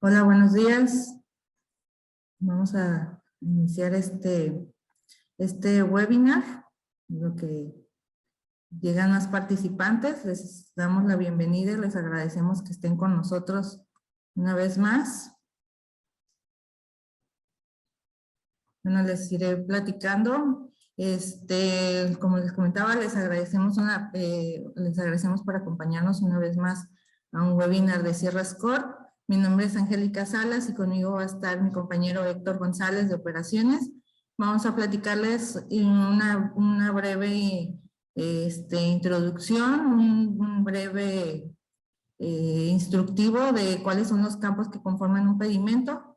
Hola, buenos días. Vamos a iniciar este webinar. Lo que llegan más participantes, les damos la bienvenida y les agradecemos que estén con nosotros una vez más. Bueno, les iré platicando. Como les comentaba, les agradecemos por acompañarnos una vez más a un webinar de Sierra Corp. Mi nombre es Angélica Salas y conmigo va a estar mi compañero Héctor González de Operaciones. Vamos a platicarles una breve introducción, un breve instructivo de cuáles son los campos que conforman un pedimento,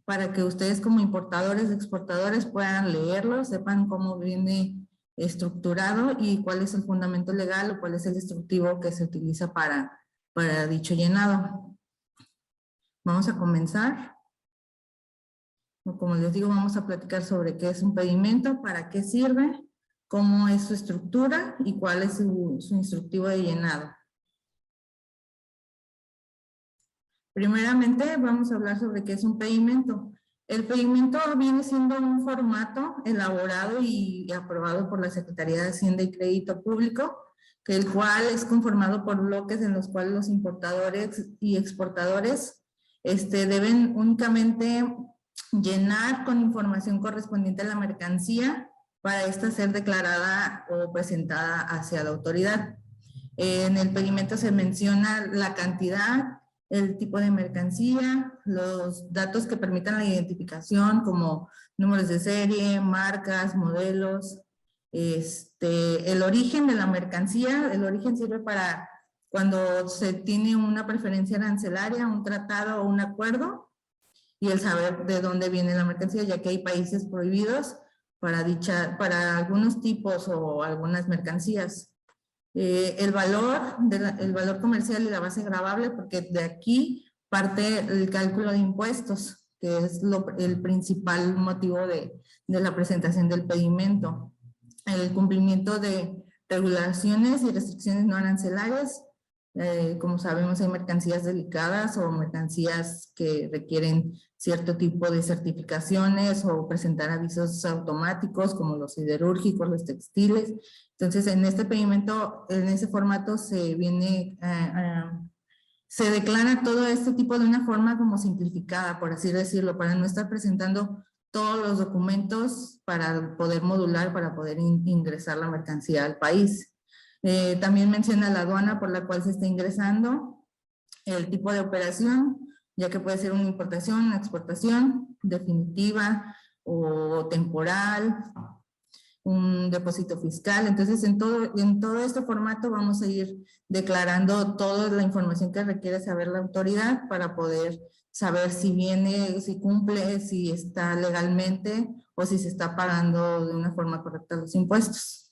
para que ustedes como importadores, exportadores puedan leerlo, sepan cómo viene estructurado y cuál es el fundamento legal o cuál es el instructivo que se utiliza para dicho llenado. Vamos a comenzar. Como les digo, vamos a platicar sobre qué es un pedimento, para qué sirve, cómo es su estructura y cuál es su instructivo de llenado. Primeramente, vamos a hablar sobre qué es un pedimento. El pedimento viene siendo un formato elaborado y aprobado por la Secretaría de Hacienda y Crédito Público, el cual es conformado por bloques en los cuales los importadores y exportadores deben únicamente llenar con información correspondiente a la mercancía para esta ser declarada o presentada hacia la autoridad. En el pedimento se menciona la cantidad, el tipo de mercancía, los datos que permitan la identificación como números de serie, marcas, modelos, el origen de la mercancía. El origen sirve para cuando se tiene una preferencia arancelaria, un tratado o un acuerdo, y el saber de dónde viene la mercancía, ya que hay países prohibidos para algunos tipos o algunas mercancías. El valor comercial y la base gravable, porque de aquí parte el cálculo de impuestos, que es el principal motivo de la presentación del pedimento. El cumplimiento de regulaciones y restricciones no arancelarias. Como sabemos, hay mercancías delicadas o mercancías que requieren cierto tipo de certificaciones o presentar avisos automáticos, como los siderúrgicos, los textiles. Entonces, en este pedimento, en ese formato, se declara todo este tipo de una forma como simplificada, por así decirlo, para no estar presentando todos los documentos para poder modular, para poder ingresar la mercancía al país. También menciona la aduana por la cual se está ingresando, el tipo de operación, ya que puede ser una importación, una exportación definitiva o temporal, un depósito fiscal. Entonces, en todo este formato vamos a ir declarando toda la información que requiere saber la autoridad para poder saber si viene, si cumple, si está legalmente o si se está pagando de una forma correcta los impuestos.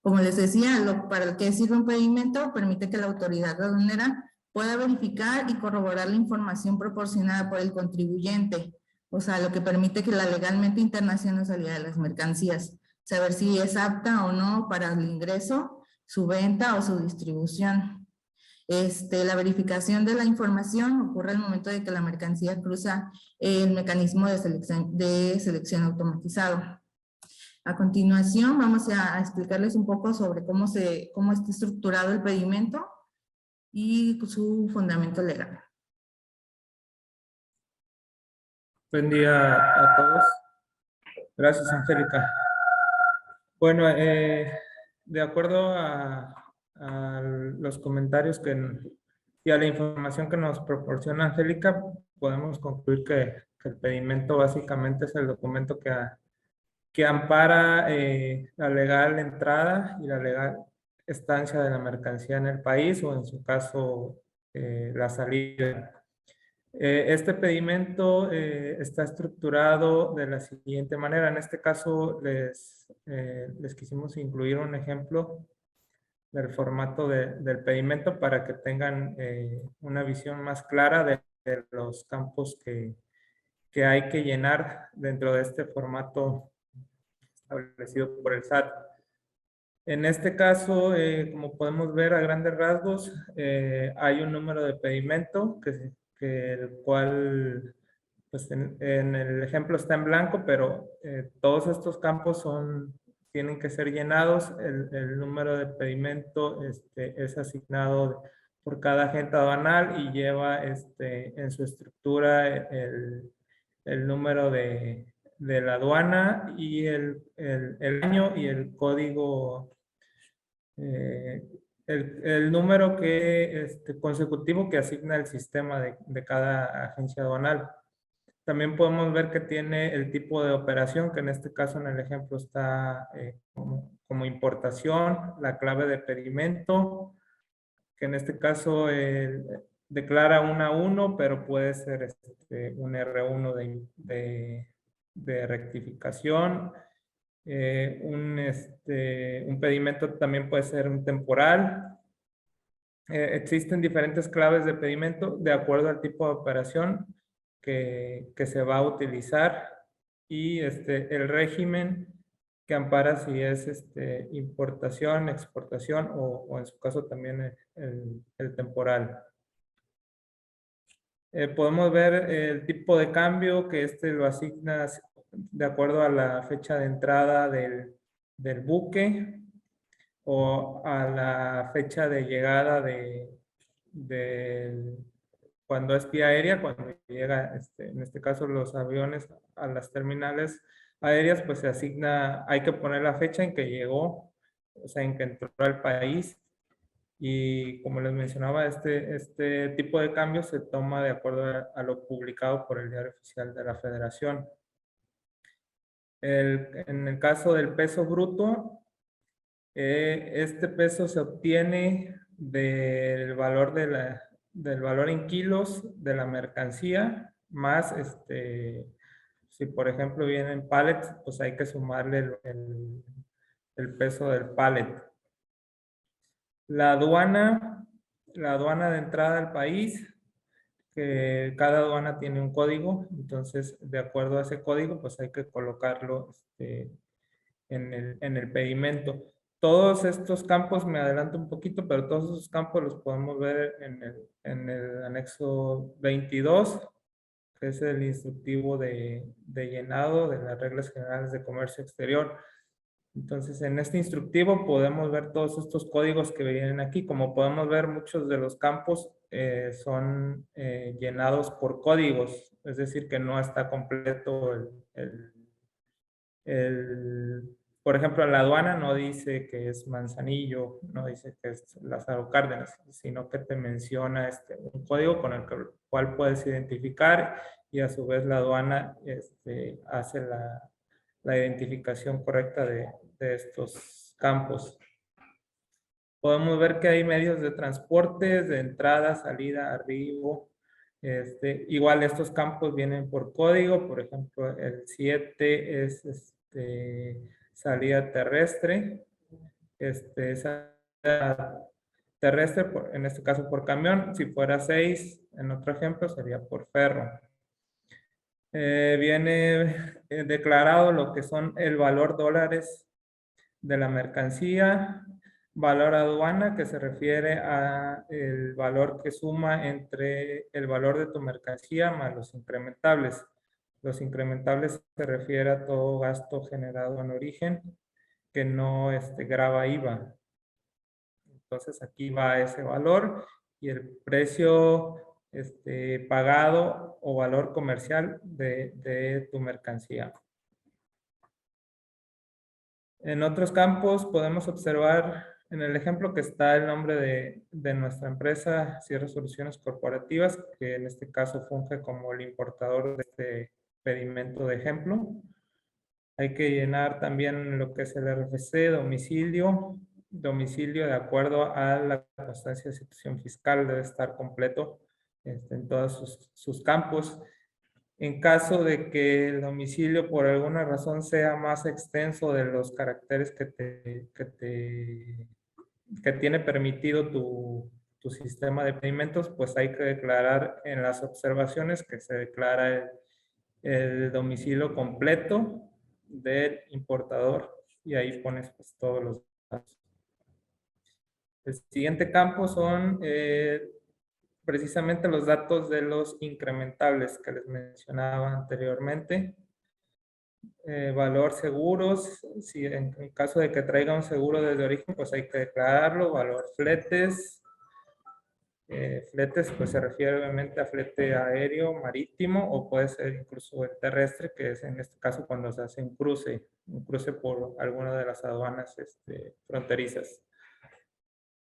Como les decía, para el que sirve un pedimento, permite que la autoridad aduanera pueda verificar y corroborar la información proporcionada por el contribuyente, o sea, lo que permite que la legalmente internacional salida de las mercancías, saber si es apta o no para el ingreso, su venta o su distribución. La verificación de la información ocurre al momento de que la mercancía cruza el mecanismo de selección automatizado. A continuación, vamos a explicarles un poco sobre cómo está estructurado el pedimento y su fundamento legal. Buen día a todos. Gracias, Angélica. Bueno, de acuerdo a los comentarios y a la información que nos proporciona Angélica, podemos concluir que el pedimento básicamente es el documento que ampara la legal entrada y la legal estancia de la mercancía en el país, o en su caso, la salida. Este pedimento está estructurado de la siguiente manera. En este caso les quisimos incluir un ejemplo del formato del pedimento para que tengan una visión más clara de los campos que hay que llenar dentro de este formato establecido por el SAT. En este caso, como podemos ver a grandes rasgos, hay un número de pedimento que el cual, pues en el ejemplo está en blanco, pero todos estos campos tienen que ser llenados. El número de pedimento es asignado por cada agente aduanal y lleva en su estructura el número de la aduana y el año y el código, el número consecutivo que asigna el sistema de cada agencia aduanal. También podemos ver que tiene el tipo de operación, que en este caso en el ejemplo está como importación, la clave de pedimento, que en este caso declara 1 a 1, pero puede ser un R1 de rectificación. Un pedimento también puede ser un temporal. Existen diferentes claves de pedimento de acuerdo al tipo de operación que se va a utilizar y el régimen que ampara si es importación, exportación o en su caso también el temporal. Podemos ver el tipo de cambio que lo asigna de acuerdo a la fecha de entrada del buque o a la fecha de llegada cuando es vía aérea, cuando llega, en este caso, los aviones a las terminales aéreas, pues se asigna, hay que poner la fecha en que llegó, o sea, en que entró al país. Y como les mencionaba, este tipo de cambio se toma de acuerdo a lo publicado por el Diario Oficial de la Federación. En el caso del peso bruto, este peso se obtiene del valor del valor en kilos de la mercancía, más si por ejemplo vienen pallets, pues hay que sumarle el peso del pallet. La aduana de entrada al país, que cada aduana tiene un código, entonces de acuerdo a ese código, pues hay que colocarlo en el pedimento. Todos estos campos, me adelanto un poquito, pero todos esos campos los podemos ver en el anexo 22, que es el instructivo de llenado de las reglas generales de comercio exterior. Entonces, en este instructivo podemos ver todos estos códigos que vienen aquí. Como podemos ver, muchos de los campos son llenados por códigos, es decir, que no está completo por ejemplo, en la aduana no dice que es Manzanillo, no dice que es Lázaro Cárdenas, sino que te menciona un código con el cual puedes identificar y a su vez la aduana hace la identificación correcta de estos campos. Podemos ver que hay medios de transporte, de entrada, salida, arribo. Igual estos campos vienen por código, por ejemplo, el 7 es salida terrestre, salida terrestre, en este caso por camión. Si fuera 6, en otro ejemplo, sería por ferro. Viene declarado lo que son el valor dólares de la mercancía, valor aduana, que se refiere a el valor que suma entre el valor de tu mercancía más los incrementables. Los incrementables se refiere a todo gasto generado en origen que no grava IVA. Entonces aquí va ese valor y el precio pagado o valor comercial de tu mercancía. En otros campos podemos observar en el ejemplo que está el nombre de nuestra empresa, Sierra Soluciones Corporativas, que en este caso funge como el importador de este pedimento de ejemplo. Hay que llenar también lo que es el RFC, domicilio de acuerdo a la constancia de situación fiscal, debe estar completo en todos sus campos. En caso de que el domicilio por alguna razón sea más extenso de los caracteres que tiene permitido tu sistema de pedimentos, pues hay que declarar en las observaciones que se declara el domicilio completo del importador y ahí pones pues todos los datos. El siguiente campo son precisamente los datos de los incrementables que les mencionaba anteriormente. Valor seguros, si en caso de que traiga un seguro desde origen, pues hay que declararlo. Valor fletes. Fletes, pues se refiere obviamente a flete aéreo, marítimo, o puede ser incluso el terrestre, que es en este caso cuando se hace un cruce por alguna de las aduanas fronterizas.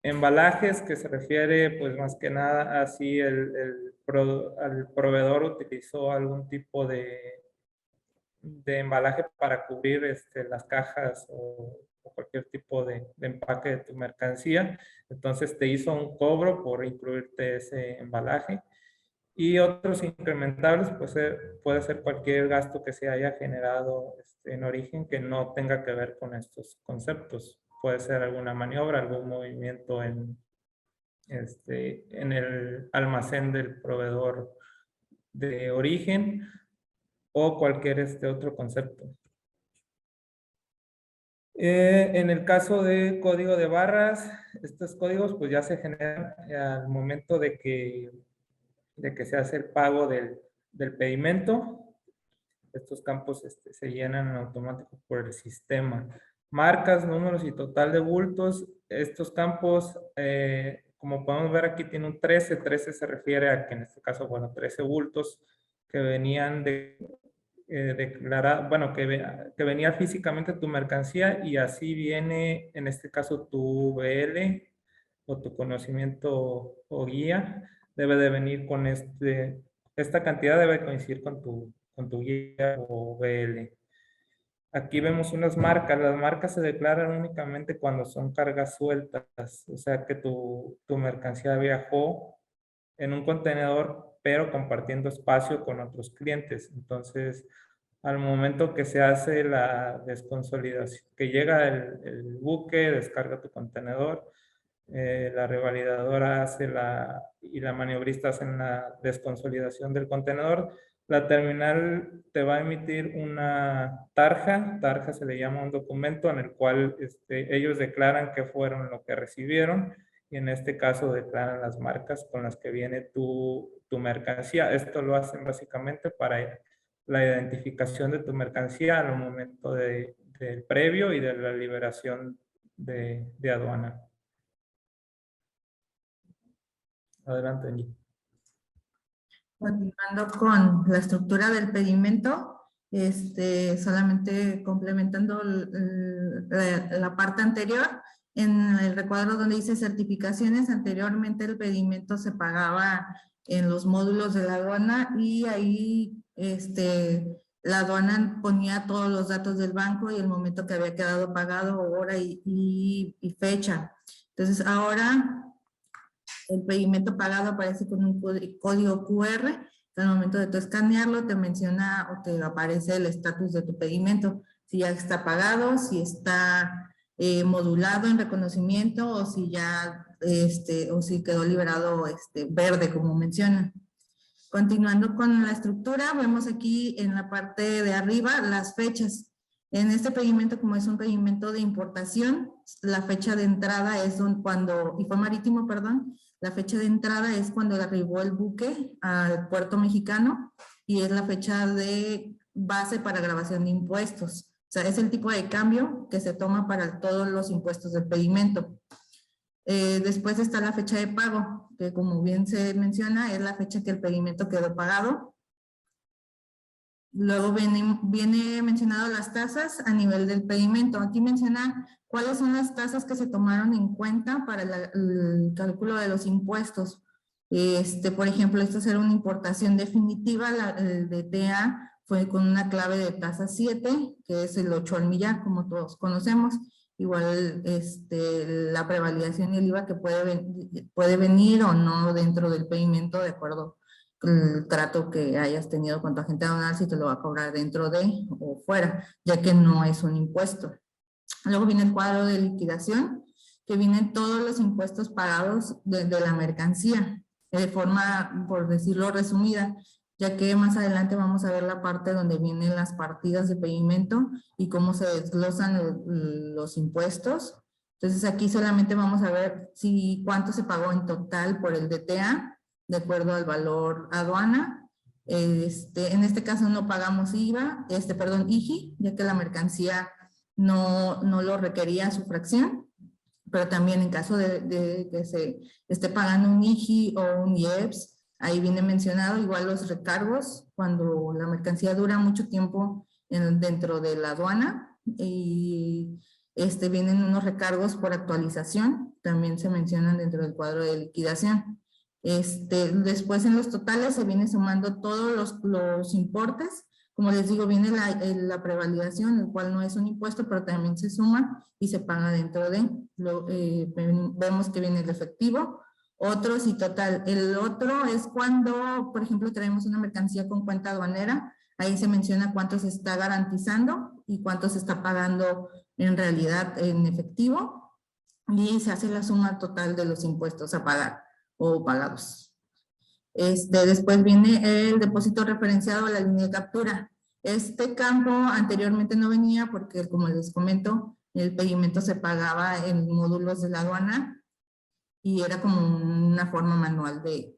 Embalajes, que se refiere pues más que nada a si el proveedor utilizó algún tipo de embalaje para cubrir las cajas o cualquier tipo de empaque de tu mercancía. Entonces te hizo un cobro por incluirte ese embalaje. Y otros incrementables, pues puede ser cualquier gasto que se haya generado en origen que no tenga que ver con estos conceptos. Puede ser alguna maniobra, algún movimiento en el almacén del proveedor de origen o cualquier otro concepto. En el caso de código de barras, estos códigos pues ya se generan al momento de que se hace el pago del pedimento. Estos campos se llenan en automático por el sistema. Marcas, números y total de bultos. Estos campos, como podemos ver aquí, tiene un 13. 13 se refiere a que en este caso, bueno, 13 bultos que venían bueno, que venía físicamente tu mercancía, y así viene, en este caso, tu VL o tu conocimiento o guía, debe de venir con esta cantidad debe coincidir con tu guía o VL. Aquí vemos unas marcas. Las marcas se declaran únicamente cuando son cargas sueltas, o sea que tu mercancía viajó en un contenedor, pero compartiendo espacio con otros clientes. Entonces, al momento que se hace la desconsolidación, que llega el buque, descarga tu contenedor, la revalidadora y la maniobrista hacen la desconsolidación del contenedor, la terminal te va a emitir una tarja. Tarja se le llama un documento en el cual ellos declaran qué fueron lo que recibieron, y en este caso declaran las marcas con las que viene tu mercancía. Esto lo hacen básicamente para la identificación de tu mercancía al momento del previo y de la liberación de aduana. Adelante, Angie. Continuando con la estructura del pedimento, solamente complementando la parte anterior, en el recuadro donde dice certificaciones, anteriormente el pedimento se pagaba en los módulos de la aduana, y ahí la aduana ponía todos los datos del banco y el momento que había quedado pagado, hora y fecha. Entonces ahora el pedimento pagado aparece con un código QR. Al momento de tu escanearlo te menciona o te aparece el estatus de tu pedimento, si ya está pagado, si está modulado en reconocimiento, o si ya o si quedó liberado verde, como mencionan. Continuando con la estructura, vemos aquí en la parte de arriba las fechas. En este pedimento, como es un pedimento de importación, la fecha de entrada es y fue marítimo, perdón, la fecha de entrada es cuando arribó el buque al puerto mexicano, y es la fecha de base para grabación de impuestos. O sea, es el tipo de cambio que se toma para todos los impuestos del pedimento. Después está la fecha de pago, que como bien se menciona, es la fecha que el pedimento quedó pagado. Luego viene mencionado las tasas a nivel del pedimento. Aquí menciona cuáles son las tasas que se tomaron en cuenta para el cálculo de los impuestos. Por ejemplo, esta será una importación definitiva, el de TA fue con una clave de tasa 7, que es el 8 al millar, como todos conocemos. Igual la prevalidación y el IVA que puede venir o no dentro del pedimento, de acuerdo el trato que hayas tenido con tu agente aduanal, si te lo va a cobrar dentro de o fuera, ya que no es un impuesto. Luego viene el cuadro de liquidación, que vienen todos los impuestos pagados de la mercancía, de forma, por decirlo resumida, ya que más adelante vamos a ver la parte donde vienen las partidas de pedimento y cómo se desglosan los impuestos. Entonces aquí solamente vamos a ver si cuánto se pagó en total por el DTA, de acuerdo al valor aduana. En este caso no pagamos IVA, perdón, IGI, ya que la mercancía no lo requería su fracción, pero también en caso de que se esté pagando un IGI o un IEPS, ahí viene mencionado igual los recargos cuando la mercancía dura mucho tiempo dentro de la aduana y vienen unos recargos por actualización, también se mencionan dentro del cuadro de liquidación. Después en los totales se viene sumando todos los importes. Como les digo, viene la prevalidación, el cual no es un impuesto, pero también se suma y se paga dentro de, vemos que viene el efectivo, otros y total. El otro es cuando, por ejemplo, traemos una mercancía con cuenta aduanera, ahí se menciona cuánto se está garantizando y cuánto se está pagando en realidad en efectivo y se hace la suma total de los impuestos a pagar o pagados. Después viene el depósito referenciado a la línea de captura. Este campo anteriormente no venía porque, como les comento, el pedimento se pagaba en módulos de la aduana y era como una forma manual de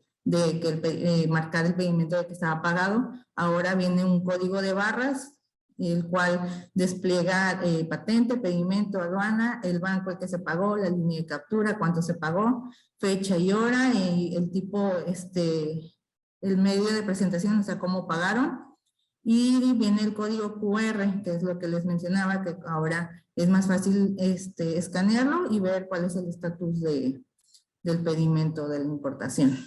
que marcar el pedimento de que estaba pagado. Ahora viene un código de barras, el cual despliega patente, pedimento, aduana, el banco al que se pagó, la línea de captura, cuánto se pagó, fecha y hora, y el tipo, el medio de presentación, o sea, cómo pagaron. Y viene el código QR, que es lo que les mencionaba, que ahora es más fácil escanearlo y ver cuál es el estatus del pedimento de la importación.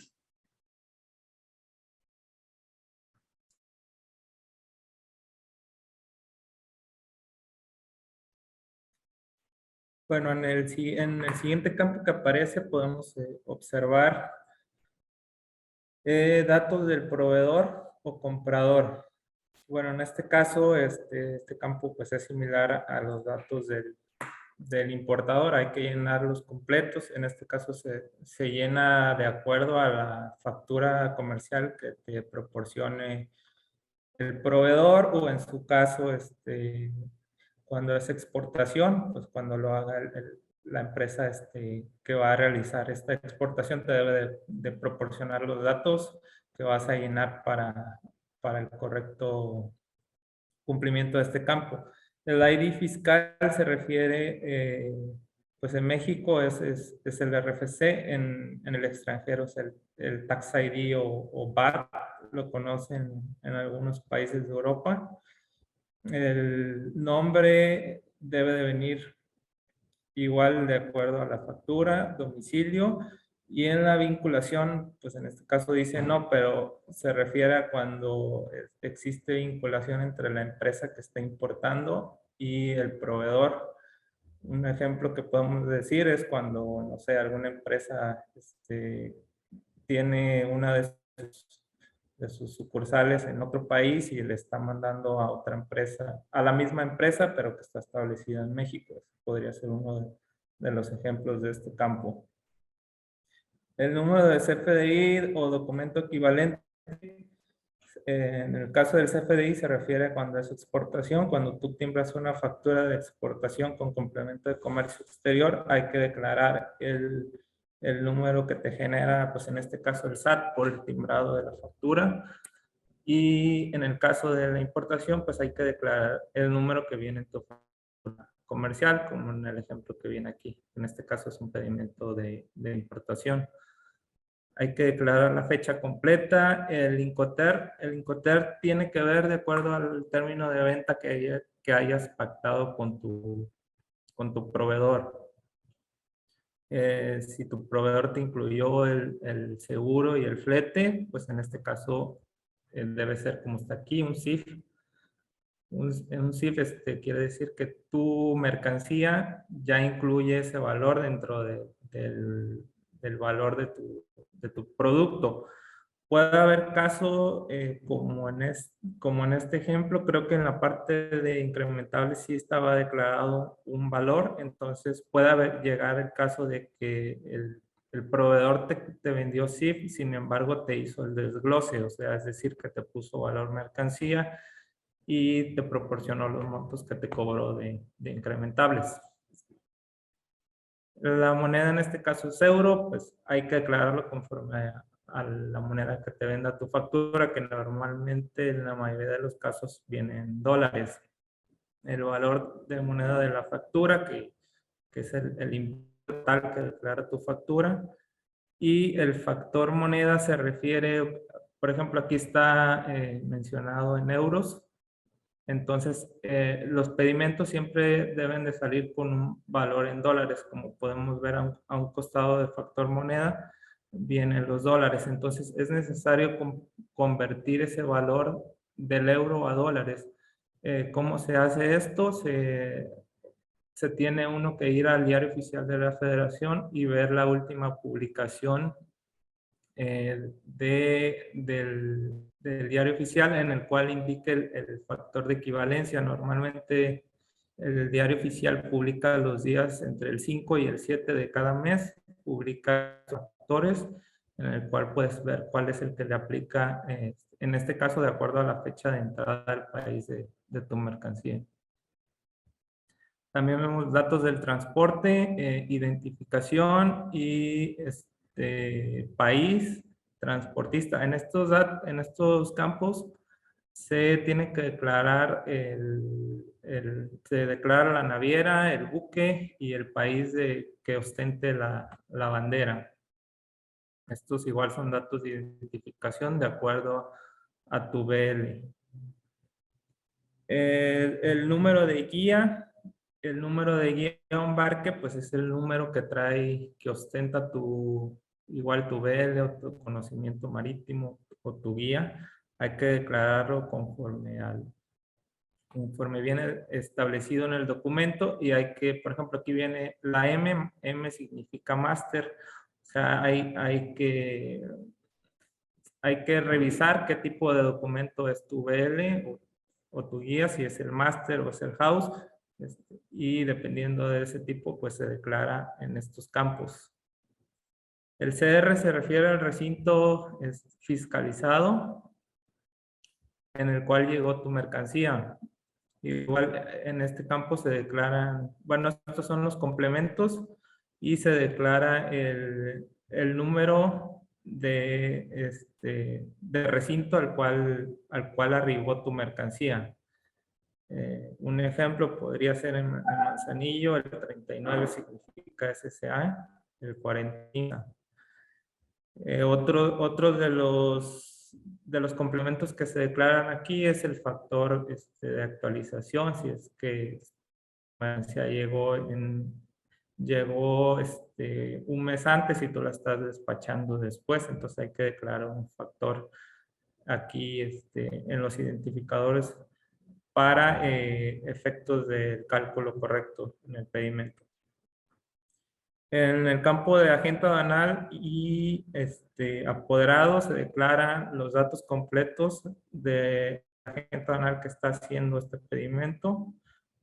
Bueno, en el siguiente campo que aparece podemos observar datos del proveedor o comprador. Bueno, en este caso, este campo pues es similar a los datos del importador. Hay que llenarlos completos. En este caso se llena de acuerdo a la factura comercial que te proporcione el proveedor, o en su caso, cuando es exportación, pues cuando lo haga la empresa que va a realizar esta exportación te debe de proporcionar los datos que vas a llenar para el correcto cumplimiento de este campo. El ID fiscal se refiere, pues en México es el RFC, en el extranjero es el Tax ID o VAT, lo conocen en algunos países de Europa. El nombre debe de venir igual de acuerdo a la factura, domicilio, y en la vinculación, pues en este caso dice no, pero se refiere a cuando existe vinculación entre la empresa que está importando y el proveedor. Un ejemplo que podemos decir es cuando, no sé, alguna empresa tiene una de sus sucursales en otro país y le está mandando a otra empresa, a la misma empresa, pero que está establecida en México. Podría ser uno de los ejemplos de este campo. El número de CFDI o documento equivalente, en el caso del CFDI se refiere a cuando es exportación. Cuando tú timbras una factura de exportación con complemento de comercio exterior, hay que declarar el número que te genera, pues en este caso el SAT, por el timbrado de la factura. Y en el caso de la importación, pues hay que declarar el número que viene en tu factura comercial, como en el ejemplo que viene aquí. En este caso es un pedimento de importación. Hay que declarar la fecha completa. El Incoterm tiene que ver de acuerdo al término de venta que hayas pactado con tu proveedor. Si tu proveedor te incluyó el seguro y el flete, pues en este caso debe ser como está aquí, un CIF. Un CIF quiere decir que tu mercancía ya incluye ese valor dentro del valor de tu producto. Puede haber caso, como en este ejemplo, creo que en la parte de incrementables sí estaba declarado un valor, entonces puede llegar el caso de que el proveedor te vendió CIF, sin embargo te hizo el desglose, o sea, es decir, que te puso valor mercancía y te proporcionó los montos que te cobró de incrementables. La moneda en este caso es euro, pues hay que declararlo conforme a la moneda que te venda tu factura, que normalmente en la mayoría de los casos viene en dólares. El valor de moneda de la factura, que es el importe total que declara tu factura. Y el factor moneda se refiere, por ejemplo, aquí está mencionado en euros. Entonces, los pedimentos siempre deben de salir con un valor en dólares. Como podemos ver a un costado de factor moneda, vienen los dólares. Entonces, es necesario convertir ese valor del euro a dólares. ¿Cómo se hace esto? Se tiene uno que ir al Diario Oficial de la Federación y ver la última publicación del Diario Oficial, en el cual indique el factor de equivalencia. Normalmente el Diario Oficial publica los días entre el 5 y el 7 de cada mes, publica factores en el cual puedes ver cuál es el que le aplica, en este caso de acuerdo a la fecha de entrada al país de tu mercancía. También vemos datos del transporte, identificación y país, transportista. En estos campos se tiene que declarar se declara la naviera, el buque y el país que ostente la bandera. Estos igual son datos de identificación de acuerdo a tu BL. El número de guía. El número de guía embarque, pues es el número que ostenta igual tu BL o tu conocimiento marítimo o tu guía. Hay que declararlo conforme viene establecido en el documento, y hay que, por ejemplo, aquí viene la M significa máster. O sea, hay que revisar qué tipo de documento es tu BL o tu guía, si es el máster o es el house. Y dependiendo de ese tipo, pues se declara en estos campos. El CR se refiere al recinto fiscalizado en el cual llegó tu mercancía. Igual en este campo se declaran, bueno, estos son los complementos, y se declara el número de recinto al cual arribó tu mercancía. Un ejemplo podría ser en Manzanillo, el 39 significa SSA, el 40. Otro de los complementos que se declaran aquí es el factor de actualización, si es que llegó un mes antes y tú la estás despachando después, entonces hay que declarar un factor aquí en los identificadores para efectos del cálculo correcto en el pedimento. En el campo de agente aduanal y apoderado se declaran los datos completos de agente aduanal que está haciendo este pedimento.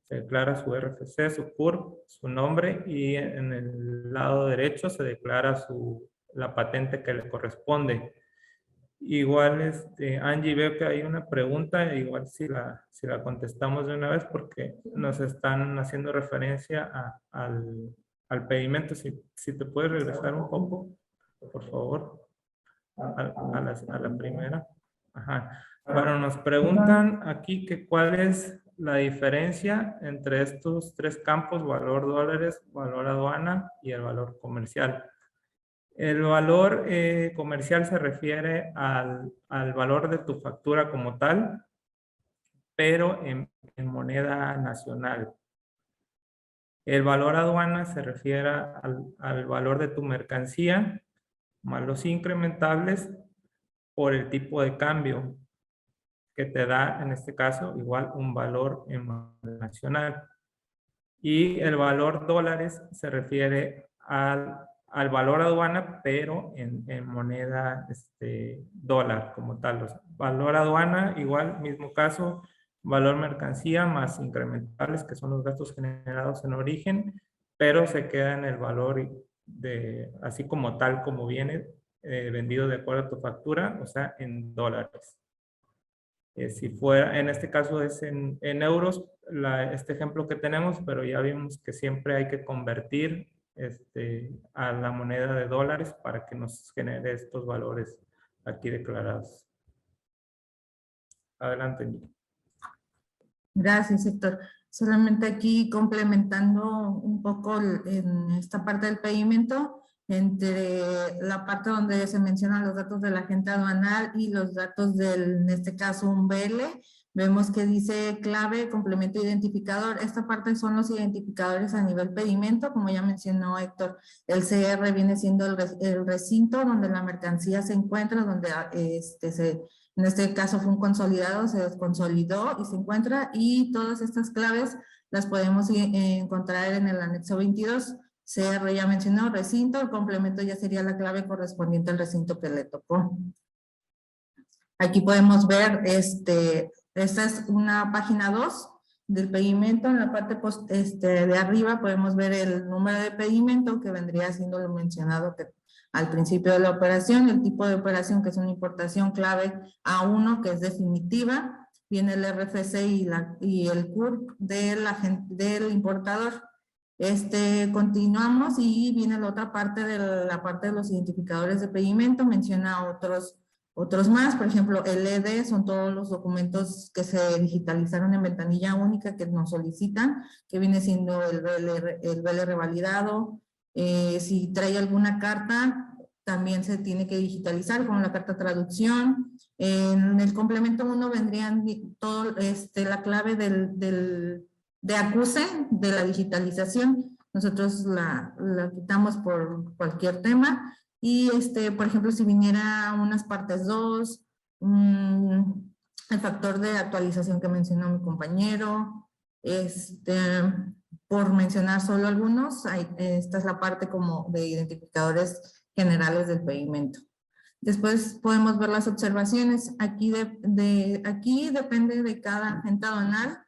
Se declara su RFC, su CURP, su nombre, y en el lado derecho se declara la patente que le corresponde. Igual, Angie, veo que hay una pregunta, igual si la contestamos de una vez, porque nos están haciendo referencia al pedimento. Si te puedes regresar un poco, por favor, a la primera. Ajá. Bueno, nos preguntan aquí que cuál es la diferencia entre estos tres campos: valor dólares, valor aduana y el valor comercial. El valor comercial se refiere al valor de tu factura como tal, pero en moneda nacional. El valor aduana se refiere al valor de tu mercancía más los incrementables por el tipo de cambio que te da, en este caso, igual un valor en moneda nacional. Y el valor dólares se refiere al valor aduana, pero en moneda dólar como tal. O sea, valor aduana, igual, mismo caso, valor mercancía más incrementables, que son los gastos generados en origen, pero se queda en el valor así como tal, como viene vendido de acuerdo a tu factura, o sea, en dólares. Si fuera, en este caso es en euros, este ejemplo que tenemos, pero ya vimos que siempre hay que convertir a la moneda de dólares para que nos genere estos valores aquí declarados. Adelante, Nico. Gracias, Héctor. Solamente aquí complementando un poco en esta parte del pedimento, entre la parte donde se mencionan los datos de la agente aduanal y los datos del, en este caso, un BL, vemos que dice clave, complemento, identificador. Esta parte son los identificadores a nivel pedimento, como ya mencionó Héctor. El CR viene siendo el recinto donde la mercancía se encuentra, donde en este caso fue un consolidado, se desconsolidó y se encuentra, y todas estas claves las podemos encontrar en el anexo 22. CR ya mencionó, recinto, el complemento ya sería la clave correspondiente al recinto que le tocó. Aquí podemos ver, esta es una página 2 del pedimento. En la parte de arriba podemos ver el número de pedimento, que vendría siendo lo mencionado al principio de la operación, el tipo de operación, que es una importación clave A1, que es definitiva, viene el RFC y el CURP del importador. Continuamos y viene la otra parte de la parte de los identificadores de pedimento, menciona otros más, por ejemplo, el ED son todos los documentos que se digitalizaron en ventanilla única que nos solicitan, que viene siendo el BLR validado. Si trae alguna carta, también se tiene que digitalizar, como la carta traducción. En el complemento 1 vendrían todo la clave de acuse de la digitalización. Nosotros la quitamos por cualquier tema. Y por ejemplo, si viniera unas partes 2, el factor de actualización que mencionó mi compañero, por mencionar solo algunos, esta es la parte como de identificadores generales del pedimento. Después podemos ver las observaciones. Aquí, aquí depende de cada agente aduanal,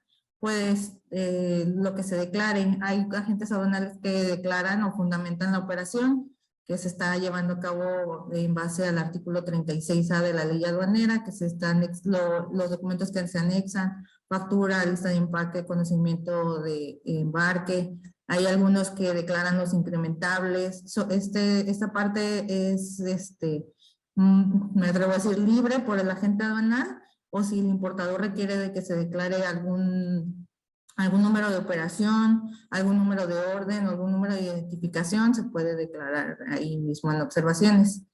pues lo que se declare. Hay agentes aduanales que declaran o fundamentan la operación que se está llevando a cabo en base al artículo 36A de la ley aduanera, que se están los documentos que se anexan, factura, lista de empaque, conocimiento de embarque. Hay algunos que declaran los incrementables. Esta parte es, me atrevo a decir, libre por el agente aduanal, o si el importador requiere de que se declare algún número de operación, algún número de orden, algún número de identificación, se puede declarar ahí mismo en observaciones.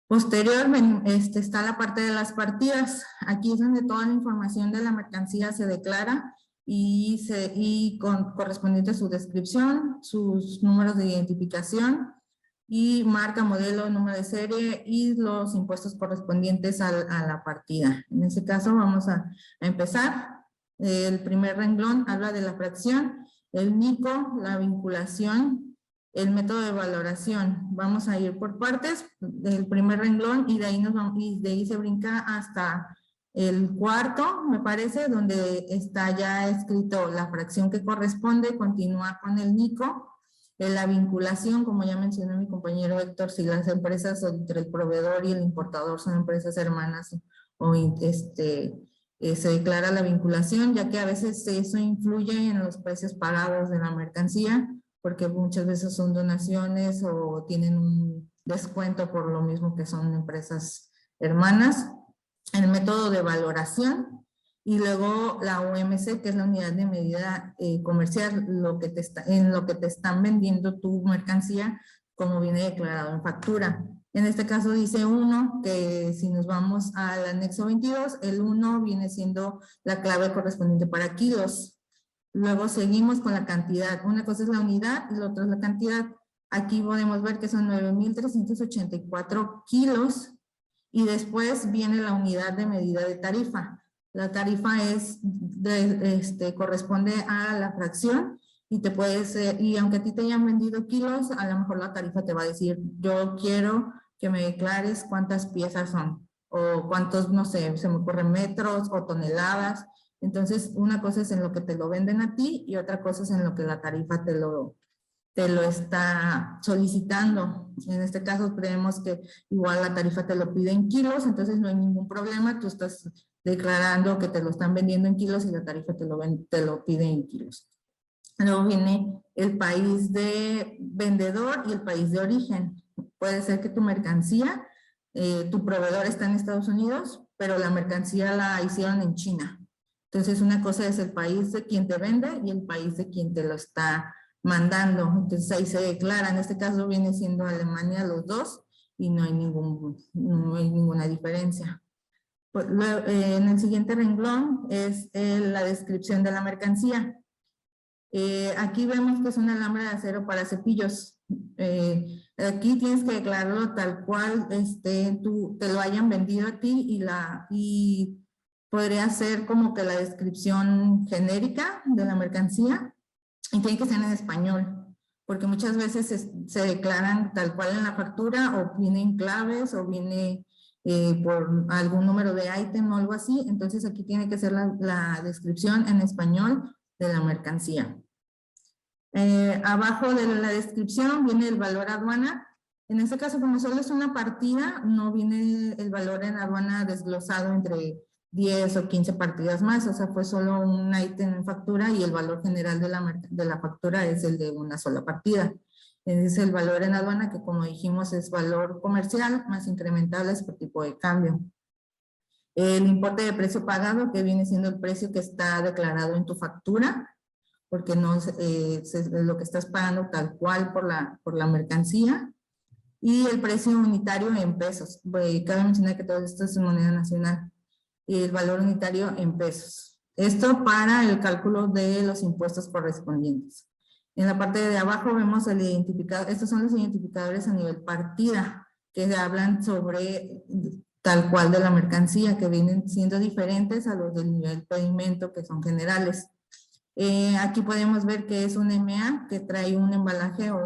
Posteriormente está la parte de las partidas. Aquí es donde toda la información de la mercancía se declara y correspondiente a su descripción, sus números de identificación y marca, modelo, número de serie y los impuestos correspondientes a la partida. En este caso vamos a empezar. El primer renglón habla de la fracción, el NICO, la vinculación, el método de valoración. Vamos a ir por partes del primer renglón y de ahí se brinca hasta el cuarto, me parece, donde está ya escrito la fracción que corresponde, continúa con el NICO. La vinculación, como ya mencionó mi compañero Héctor, si las empresas entre el proveedor y el importador son empresas hermanas o se declara la vinculación, ya que a veces eso influye en los precios pagados de la mercancía, porque muchas veces son donaciones o tienen un descuento por lo mismo que son empresas hermanas. El método de valoración y luego la OMC, que es la unidad de medida comercial, en lo que te están vendiendo tu mercancía, como viene declarado en factura. En este caso dice 1, que si nos vamos al anexo 22, el 1 viene siendo la clave correspondiente para kilos. Luego seguimos con la cantidad. Una cosa es la unidad y la otra es la cantidad. Aquí podemos ver que son 9,384 kilos y después viene la unidad de medida de tarifa. La tarifa corresponde a la fracción y y aunque a ti te hayan vendido kilos, a lo mejor la tarifa te va a decir, yo quiero que me declares cuántas piezas son o cuántos, no sé, se me ocurren metros o toneladas. Entonces, una cosa es en lo que te lo venden a ti y otra cosa es en lo que la tarifa te lo está solicitando. En este caso creemos que igual la tarifa te lo pide en kilos, entonces no hay ningún problema, tú estás declarando que te lo están vendiendo en kilos y la tarifa te lo pide en kilos. Luego viene el país de vendedor y el país de origen. Puede ser que tu mercancía, tu proveedor está en Estados Unidos, pero la mercancía la hicieron en China. Entonces, una cosa es el país de quien te vende y el país de quien te lo está mandando. Entonces, ahí se declara. En este caso viene siendo Alemania los dos y no hay ninguna diferencia. En el siguiente renglón es la descripción de la mercancía. Aquí vemos que es un alambre de acero para cepillos. Aquí tienes que declararlo tal cual te lo hayan vendido a ti y podría ser como que la descripción genérica de la mercancía y tiene que ser en español, porque muchas veces se declaran tal cual en la factura o vienen claves o viene por algún número de ítem o algo así. Entonces aquí tiene que ser la descripción en español de la mercancía. Abajo de la descripción viene el valor aduana. En este caso, como solo es una partida, no viene el valor en aduana desglosado entre 10 o 15 partidas más, o sea, fue solo un ítem en factura y el valor general de la factura es el de una sola partida. Es el valor en aduana que, como dijimos, es valor comercial más incrementables por tipo de cambio. El importe de precio pagado, que viene siendo el precio que está declarado en tu factura, porque no es lo que estás pagando tal cual por la mercancía, y el precio unitario en pesos. Cabe mencionar que todo esto es en moneda nacional, y el valor unitario en pesos. Esto para el cálculo de los impuestos correspondientes. En la parte de abajo vemos el identificador. Estos son los identificadores a nivel partida, que hablan sobre tal cual de la mercancía, que vienen siendo diferentes a los del nivel pedimento, que son generales. Aquí podemos ver que es un MA que trae un embalaje o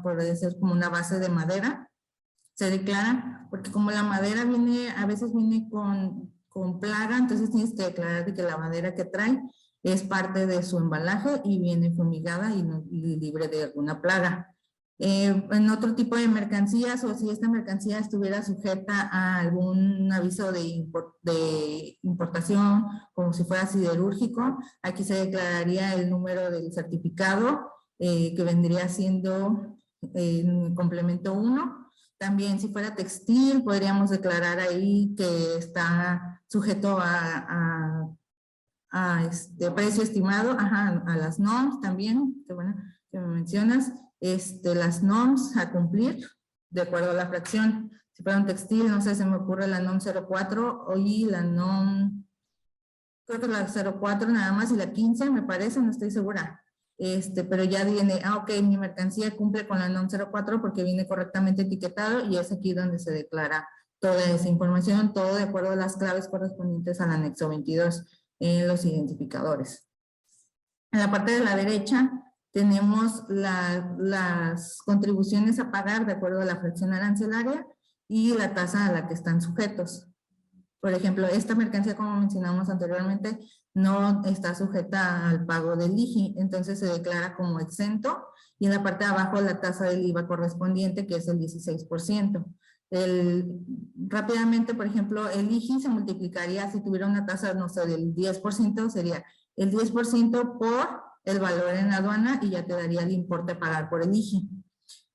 puede ser como una base de madera. Se declara, porque como la madera a veces viene con plaga, entonces tienes que declarar de que la madera que trae es parte de su embalaje y viene fumigada y libre de alguna plaga. En otro tipo de mercancías, o si esta mercancía estuviera sujeta a algún aviso de importación, como si fuera siderúrgico, aquí se declararía el número del certificado, que vendría siendo el complemento 1. También si fuera textil, podríamos declarar ahí que está sujeto a precio estimado, a las NOMS también, que bueno, que me mencionas, las NOMS a cumplir de acuerdo a la fracción. Si fuera un textil, no sé, se me ocurre la NOM 04 y la NOM, creo que la 04 nada más y la 15 me parece, no estoy segura. Pero ya viene, ok, mi mercancía cumple con la NOM 04 porque viene correctamente etiquetado y es aquí donde se declara toda esa información, todo de acuerdo a las claves correspondientes al anexo 22 en los identificadores. En la parte de la derecha tenemos las contribuciones a pagar de acuerdo a la fracción arancelaria y la tasa a la que están sujetos. Por ejemplo, esta mercancía, como mencionamos anteriormente, no está sujeta al pago del IGI, entonces se declara como exento y en la parte de abajo la tasa del IVA correspondiente, que es el 16%. Rápidamente, por ejemplo, el IGI se multiplicaría, si tuviera una tasa, no sé, del 10%, sería el 10% por el valor en aduana y ya te daría el importe a pagar por el IGI.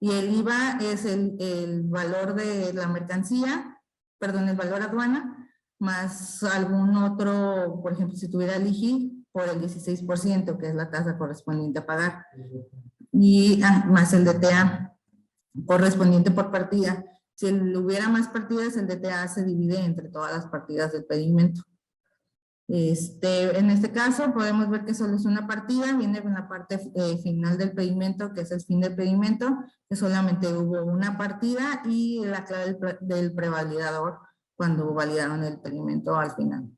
Y el IVA es el valor de la mercancía, perdón, el valor aduana, más algún otro, por ejemplo, si tuviera el IGI, por el 16%, que es la tasa correspondiente a pagar. Y más el DTA correspondiente por partida. Si hubiera más partidas, el DTA se divide entre todas las partidas del pedimento. En este caso podemos ver que solo es una partida, viene en la parte final del pedimento, que es el fin del pedimento, que solamente hubo una partida y la clave del prevalidador cuando validaron el pedimento al final.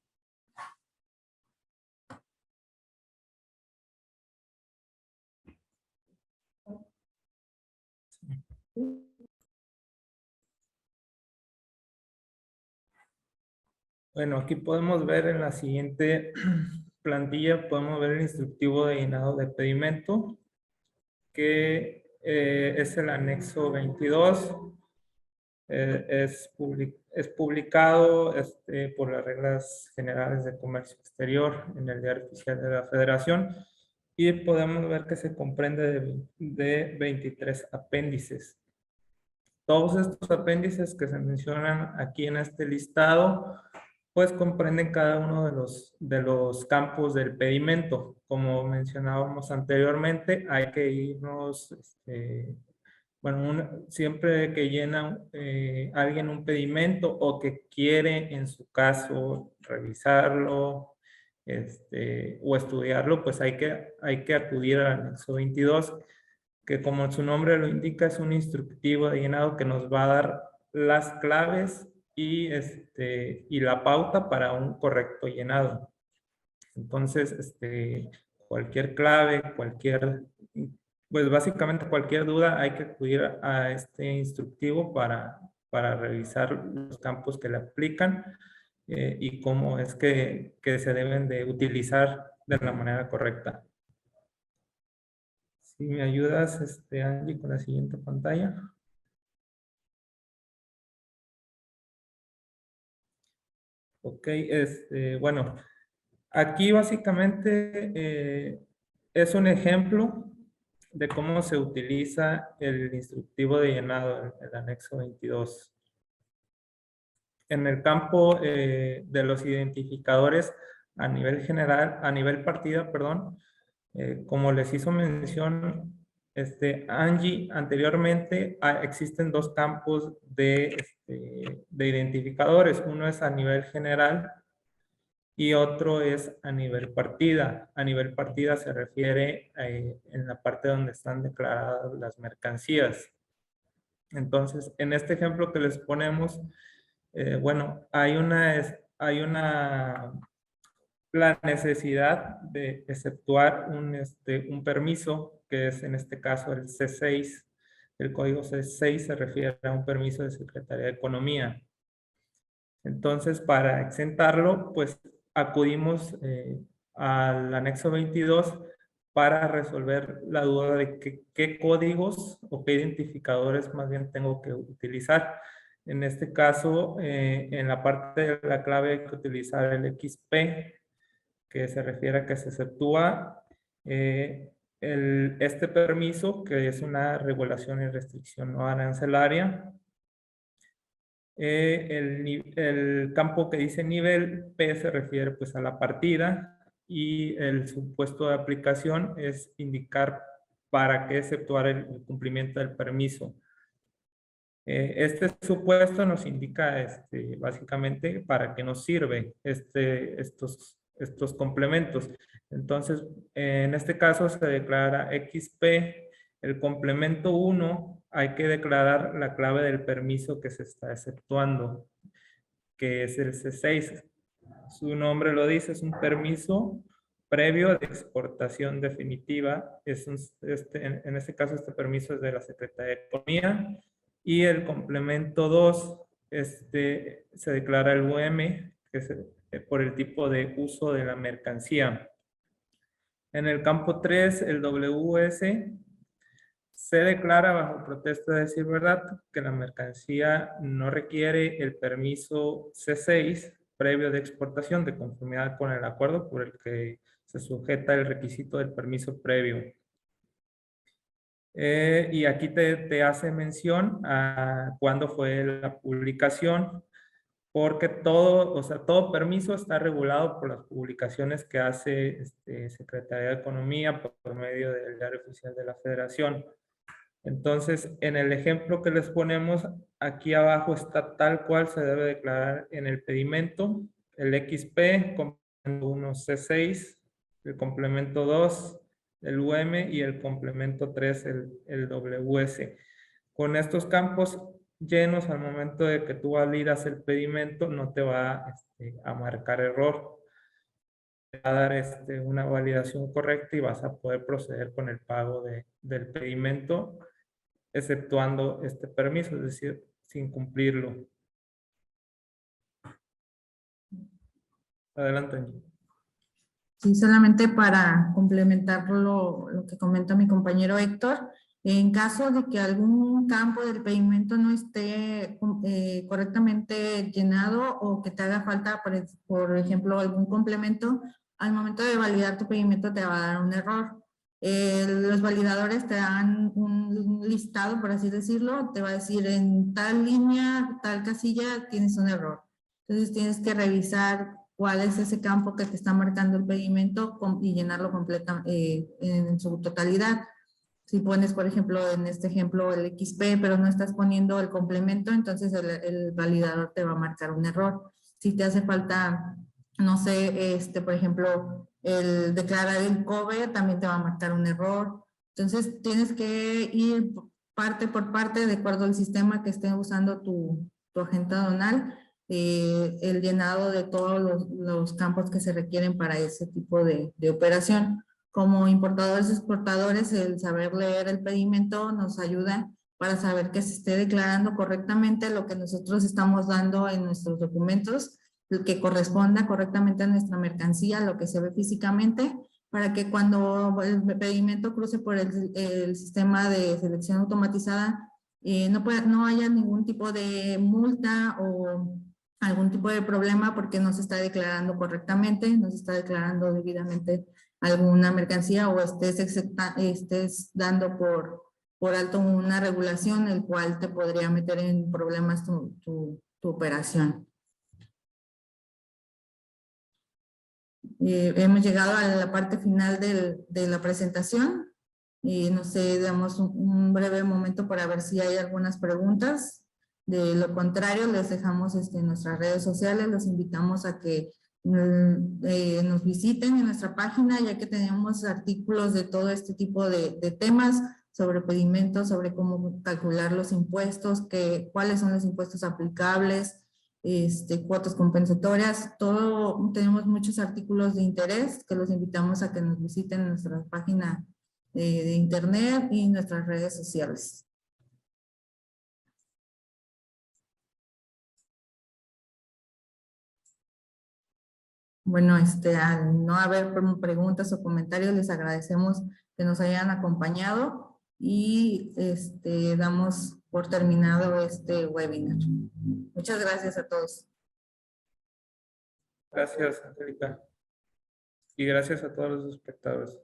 Bueno, aquí podemos ver en la siguiente plantilla, podemos ver el instructivo de llenado de pedimento, que es el anexo 22. Es publicado por las reglas generales de comercio exterior en el diario oficial de la Federación y podemos ver que se comprende de 23 apéndices. Todos estos apéndices que se mencionan aquí en este listado, pues comprenden cada uno de los campos del pedimento. Como mencionábamos anteriormente, hay que irnos, bueno, siempre que llena alguien un pedimento o que quiere, en su caso, revisarlo o estudiarlo, pues hay que acudir al anexo 22, que como su nombre lo indica, es un instructivo de llenado que nos va a dar las claves y la pauta para un correcto llenado. Entonces, cualquier clave, pues básicamente cualquier duda, hay que acudir a este instructivo para revisar los campos que le aplican y cómo es que se deben de utilizar de la manera correcta. Si me ayudas, Angie, con la siguiente pantalla. Ok, bueno, aquí básicamente es un ejemplo de cómo se utiliza el instructivo de llenado, el anexo 22. En el campo de los identificadores a nivel general, a nivel partida, perdón, como les hizo mención Angie anteriormente, existen dos campos de identificadores. Uno es a nivel general y otro es a nivel partida. A nivel partida se refiere en la parte donde están declaradas las mercancías. Entonces, en este ejemplo que les ponemos, bueno, hay la necesidad de exceptuar un permiso, que es en este caso el C6. El código C6 se refiere a un permiso de Secretaría de Economía. Entonces, para exentarlo, pues acudimos al anexo 22 para resolver la duda de qué códigos o qué identificadores más bien tengo que utilizar. En este caso, en la parte de la clave hay que utilizar el XP, que se refiere a que se exceptúa este permiso, que es una regulación y restricción no arancelaria. El campo que dice nivel P se refiere pues a la partida y el supuesto de aplicación es indicar para qué exceptuar el cumplimiento del permiso. Este supuesto nos indica básicamente para qué nos sirve estos complementos. Entonces, en este caso se declara XP, el complemento 1, hay que declarar la clave del permiso que se está exceptuando, que es el C6. Su nombre lo dice, es un permiso previo de exportación definitiva. En este caso, este permiso es de la Secretaría de Economía. Y el complemento 2, se declara el UM, que es por el tipo de uso de la mercancía. En el campo 3, el WS, se declara bajo protesta de decir verdad que la mercancía no requiere el permiso C6 previo de exportación de conformidad con el acuerdo por el que se sujeta el requisito del permiso previo. Y aquí te hace mención a cuándo fue la publicación, porque todo permiso está regulado por las publicaciones que hace Secretaría de Economía por medio del Diario Oficial de la Federación. Entonces, en el ejemplo que les ponemos, aquí abajo está tal cual se debe declarar en el pedimento, el XP, complemento 1 C6, el complemento 2, el UM y el complemento 3, el WS. Con estos campos llenos al momento de que tú validas el pedimento, no te va a marcar error. Te va a dar una validación correcta y vas a poder proceder con el pago del pedimento, exceptuando este permiso, es decir, sin cumplirlo. Adelante. Sí, solamente para complementar lo que comenta mi compañero Héctor, en caso de que algún campo del pedimento no esté correctamente llenado o que te haga falta, por ejemplo, algún complemento, al momento de validar tu pedimento te va a dar un error. Los validadores te dan un listado, por así decirlo, te va a decir en tal línea, tal casilla tienes un error. Entonces tienes que revisar cuál es ese campo que te está marcando el pedimento y llenarlo en su totalidad. Si pones, por ejemplo, en este ejemplo el XP, pero no estás poniendo el complemento, entonces el validador te va a marcar un error. Si te hace falta, no sé, por ejemplo, el declarar el cover, también te va a marcar un error. Entonces tienes que ir parte por parte de acuerdo al sistema que esté usando tu agente aduanal, el llenado de todos los campos que se requieren para ese tipo de operación. Como importadores y exportadores, el saber leer el pedimento nos ayuda para saber que se esté declarando correctamente lo que nosotros estamos dando en nuestros documentos, que corresponda correctamente a nuestra mercancía, lo que se ve físicamente, para que cuando el pedimento cruce por el sistema de selección automatizada, no haya ningún tipo de multa o algún tipo de problema porque no se está declarando correctamente, no se está declarando debidamente alguna mercancía o estés dando por alto una regulación el cual te podría meter en problemas tu operación. Hemos llegado a la parte final de la presentación y no sé, damos un breve momento para ver si hay algunas preguntas. De lo contrario, les dejamos nuestras redes sociales, los invitamos a que nos visiten en nuestra página, ya que tenemos artículos de todo este tipo de temas sobre pedimentos, sobre cómo calcular los impuestos, cuáles son los impuestos aplicables, cuotas compensatorias, tenemos muchos artículos de interés que los invitamos a que nos visiten en nuestra página de internet y nuestras redes sociales. Bueno, al no haber preguntas o comentarios, les agradecemos que nos hayan acompañado y damos por terminado este webinar. Muchas gracias a todos. Gracias, Angélica. Y gracias a todos los espectadores.